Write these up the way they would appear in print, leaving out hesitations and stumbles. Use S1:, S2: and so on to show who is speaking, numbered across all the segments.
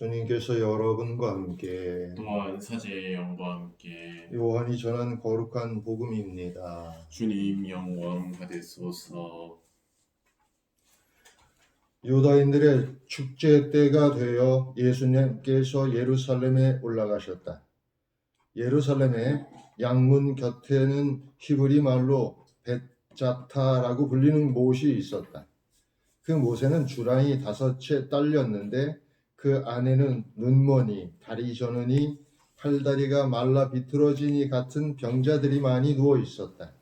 S1: 주님께서 여러분과 함께
S2: 또한 사제의 영과 함께
S1: 요한이 전한 거룩한 복음입니다.
S2: 주님 영광 받으소서.
S1: 유다인들의 축제 때가 되어 예수님께서 예루살렘에 올라가셨다. 예루살렘의 양문 곁에는 히브리 말로 벳자타라고 불리는 못이 있었다. 그 못에는 주랑이 5채 딸렸는데 그 안에는 눈머니, 다리 저느니, 팔다리가 말라 비틀어지니 같은 병자들이 많이 누워 있었다.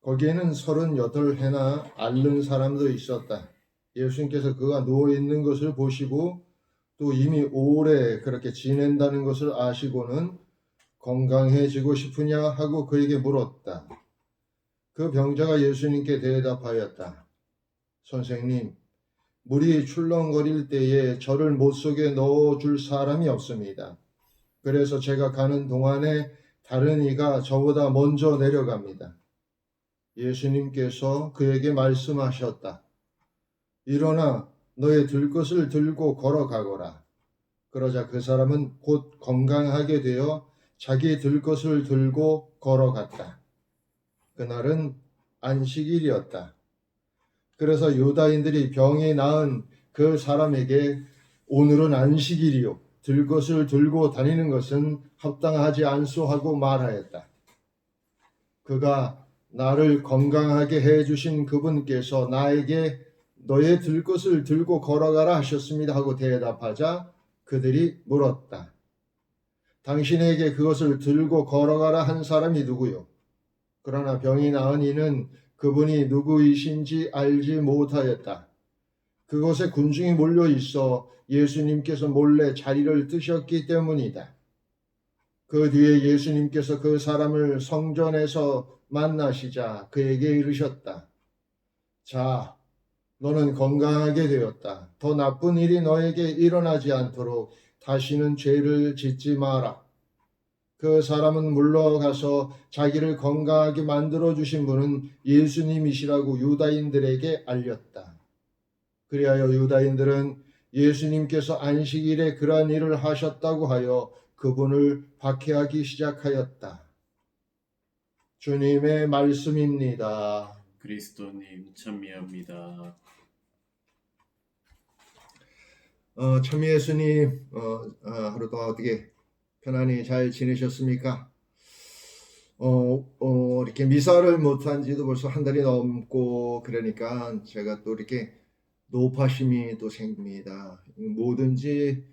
S1: 거기에는 38해나 앓는 사람도 있었다. 예수님께서 그가 누워 있는 것을 보시고 또 이미 오래 그렇게 지낸다는 것을 아시고는 건강해지고 싶으냐 하고 그에게 물었다. 그 병자가 예수님께 대답하였다. 선생님, 물이 출렁거릴 때에 저를 못 속에 넣어줄 사람이 없습니다. 그래서 제가 가는 동안에 다른 이가 저보다 먼저 내려갑니다. 예수님께서 그에게 말씀하셨다. 일어나 너의 들 것을 들고 걸어가거라. 그러자 그 사람은 곧 건강하게 되어 자기 들 것을 들고 걸어갔다. 그날은 안식일이었다. 그래서 유다인들이 병이 나은 그 사람에게 오늘은 안식일이요. 들 것을 들고 다니는 것은 합당하지 않소 하고 말하였다. 그가 나를 건강하게 해주신 그분께서 나에게 너의 들 것을 들고 걸어가라 하셨습니다 하고 대답하자 그들이 물었다. 당신에게 그것을 들고 걸어가라 한 사람이 누구요? 그러나 병이 나은 이는 그분이 누구이신지 알지 못하였다. 그곳에 군중이 몰려 있어 예수님께서 몰래 자리를 뜨셨기 때문이다. 그 뒤에 예수님께서 그 사람을 성전에서 만나시자 그에게 이르셨다. 자, 너는 건강하게 되었다. 더 나쁜 일이 너에게 일어나지 않도록 다시는 죄를 짓지 마라. 그 사람은 물러가서 자기를 건강하게 만들어주신 분은 예수님이시라고 유다인들에게 알렸다. 그리하여 유다인들은 예수님께서 안식일에 그러한 일을 하셨다고 하여 그분을 박해하기 시작하였다. 주님의 말씀입니다.
S2: 그리스도님 찬미합니다.
S1: 참 예수님 하루 동안 어떻게 편안히 잘 지내셨습니까? 이렇게 미사를 못한 지도 벌써 한 달이 넘고 그러니까 제가 또 이렇게 노파심이 또 생깁니다. 뭐든지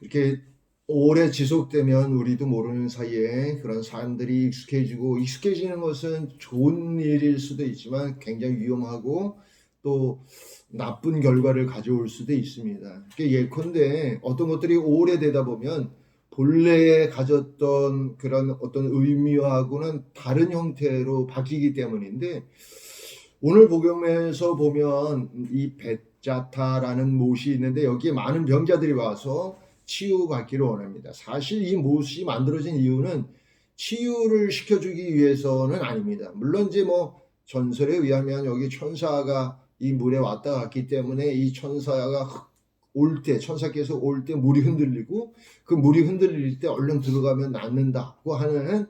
S1: 이렇게 오래 지속되면 우리도 모르는 사이에 그런 사람들이 익숙해지고 익숙해지는 것은 좋은 일일 수도 있지만 굉장히 위험하고 또 나쁜 결과를 가져올 수도 있습니다. 예컨대 어떤 것들이 오래되다 보면 본래에 가졌던 그런 어떤 의미하고는 다른 형태로 바뀌기 때문인데 오늘 복음에서 보면 이 벳자타라는 못이 있는데 여기에 많은 병자들이 와서 치유받기를 원합니다. 사실 이 못이 만들어진 이유는 치유를 시켜주기 위해서는 아닙니다. 물론 이제 뭐 전설에 의하면 여기 천사가 이 물에 왔다 갔기 때문에 이 천사가 올 때, 천사께서 올 때 물이 흔들리고 그 물이 흔들릴 때 얼른 들어가면 낫는다고 하는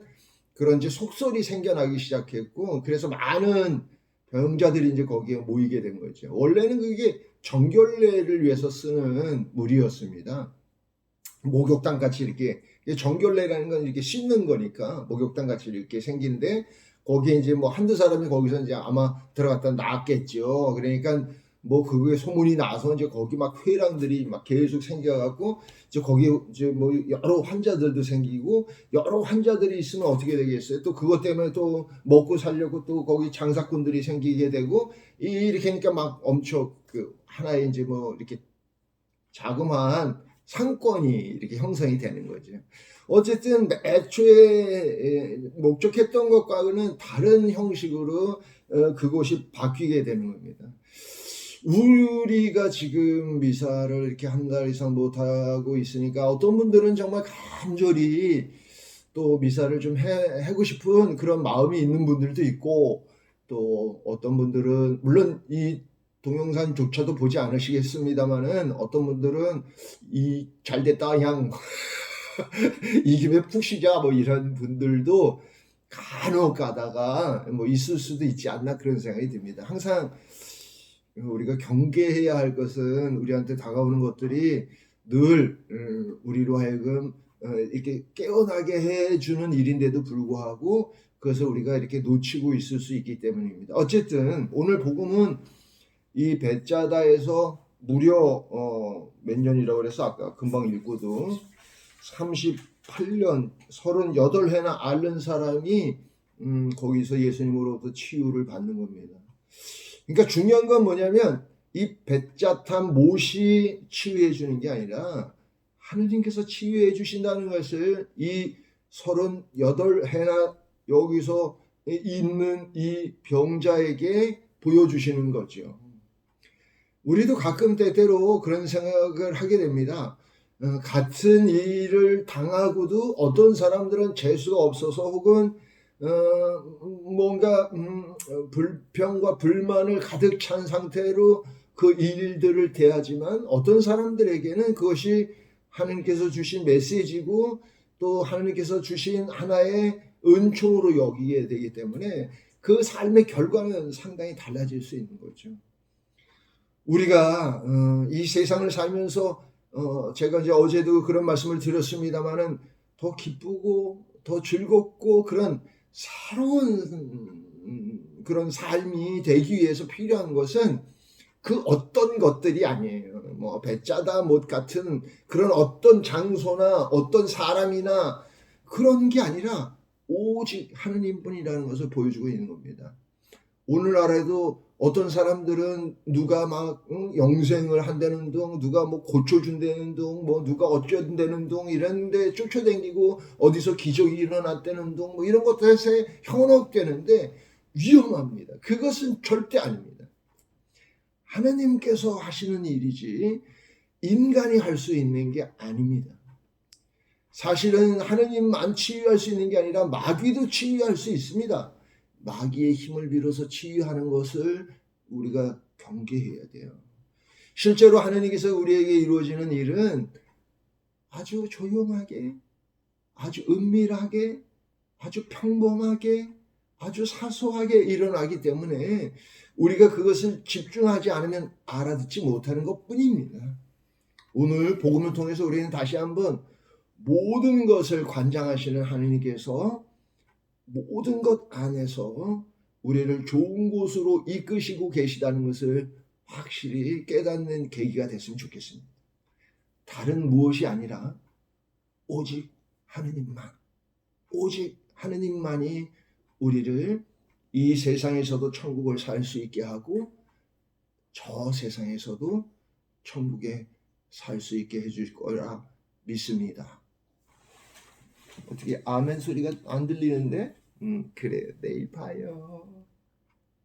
S1: 그런 이제 속설이 생겨나기 시작했고 그래서 많은 병자들이 이제 거기에 모이게 된 거죠. 원래는 그게 정결례를 위해서 쓰는 물이었습니다. 목욕탕 같이 이렇게 정결례라는 건 이렇게 씻는 거니까 목욕탕 같이 이렇게 생긴데 거기에 이제 뭐 한두 사람이 거기서 이제 아마 들어갔다 나왔겠죠. 그러니까 뭐 그게 소문이 나서 이제 거기 막 회랑들이 막 계속 생겨갖고 이제 거기 이제 뭐 여러 환자들도 생기고 여러 환자들이 있으면 어떻게 되겠어요? 또 그것 때문에 또 먹고 살려고 또 거기 장사꾼들이 생기게 되고 이렇게 하니까 막 엄청 그 하나의 이제 뭐 이렇게 자그마한 상권이 이렇게 형성이 되는 거죠. 어쨌든 애초에 목적했던 것과는 다른 형식으로 그곳이 바뀌게 되는 겁니다. 우리가 지금 미사를 이렇게 한 달 이상 못하고 있으니까 어떤 분들은 정말 간절히 또 미사를 좀 하고 싶은 그런 마음이 있는 분들도 있고 또 어떤 분들은 물론 이 동영상조차도 보지 않으시겠습니다만은 어떤 분들은 이 잘됐다 그냥 이 김에 푹 쉬자 뭐 이런 분들도 간혹 가다가 뭐 있을 수도 있지 않나 그런 생각이 듭니다. 항상 우리가 경계해야 할 것은 우리한테 다가오는 것들이 늘 우리로 하여금 이렇게 깨어나게 해주는 일인데도 불구하고 그것을 우리가 이렇게 놓치고 있을 수 있기 때문입니다. 어쨌든 오늘 복음은 이 벳자다에서 무려 몇 년이라고 그래서 아까 금방 읽고도 38년 38해나 앓는 사람이 거기서 예수님으로부터 치유를 받는 겁니다. 그러니까 중요한 건 뭐냐면 이 벳자탄 못이 치유해 주는 게 아니라 하느님께서 치유해 주신다는 것을 이 38해나 여기서 있는 이 병자에게 보여주시는 거죠. 우리도 가끔 때때로 그런 생각을 하게 됩니다. 같은 일을 당하고도 어떤 사람들은 재수가 없어서 혹은 뭔가 불평과 불만을 가득 찬 상태로 그 일들을 대하지만 어떤 사람들에게는 그것이 하나님께서 주신 메시지고 또 하나님께서 주신 하나의 은총으로 여기게 되기 때문에 그 삶의 결과는 상당히 달라질 수 있는 거죠. 우리가 이 세상을 살면서 제가 이제 어제도 그런 말씀을 드렸습니다만은 더 기쁘고 더 즐겁고 그런 새로운 그런 삶이 되기 위해서 필요한 것은 그 어떤 것들이 아니에요. 뭐 벳자다 못 같은 그런 어떤 장소나 어떤 사람이나 그런 게 아니라 오직 하느님뿐이라는 것을 보여주고 있는 겁니다. 오늘날에도 어떤 사람들은 누가 막 영생을 한다는 둥, 누가 뭐 고쳐준다는 둥, 뭐 누가 어쩐다는 둥 이런데 쫓아다니고 어디서 기적이 일어났다는 둥, 뭐 이런 것들에 현혹되는데 위험합니다. 그것은 절대 아닙니다. 하나님께서 하시는 일이지 인간이 할 수 있는 게 아닙니다. 사실은 하나님만 치유할 수 있는 게 아니라 마귀도 치유할 수 있습니다. 마귀의 힘을 빌어서 치유하는 것을 우리가 경계해야 돼요. 실제로 하나님께서 우리에게 이루어지는 일은 아주 조용하게, 아주 은밀하게, 아주 평범하게, 아주 사소하게 일어나기 때문에 우리가 그것을 집중하지 않으면 알아듣지 못하는 것뿐입니다. 오늘 복음을 통해서 우리는 다시 한번 모든 것을 관장하시는 하나님께서 모든 것 안에서 우리를 좋은 곳으로 이끄시고 계시다는 것을 확실히 깨닫는 계기가 됐으면 좋겠습니다. 다른 무엇이 아니라 오직 하느님만, 오직 하느님만이 우리를 이 세상에서도 천국을 살 수 있게 하고 저 세상에서도 천국에 살 수 있게 해줄 거라 믿습니다. 어떻게 아멘 소리가 안 들리는데? 그래요. 내일 봐요.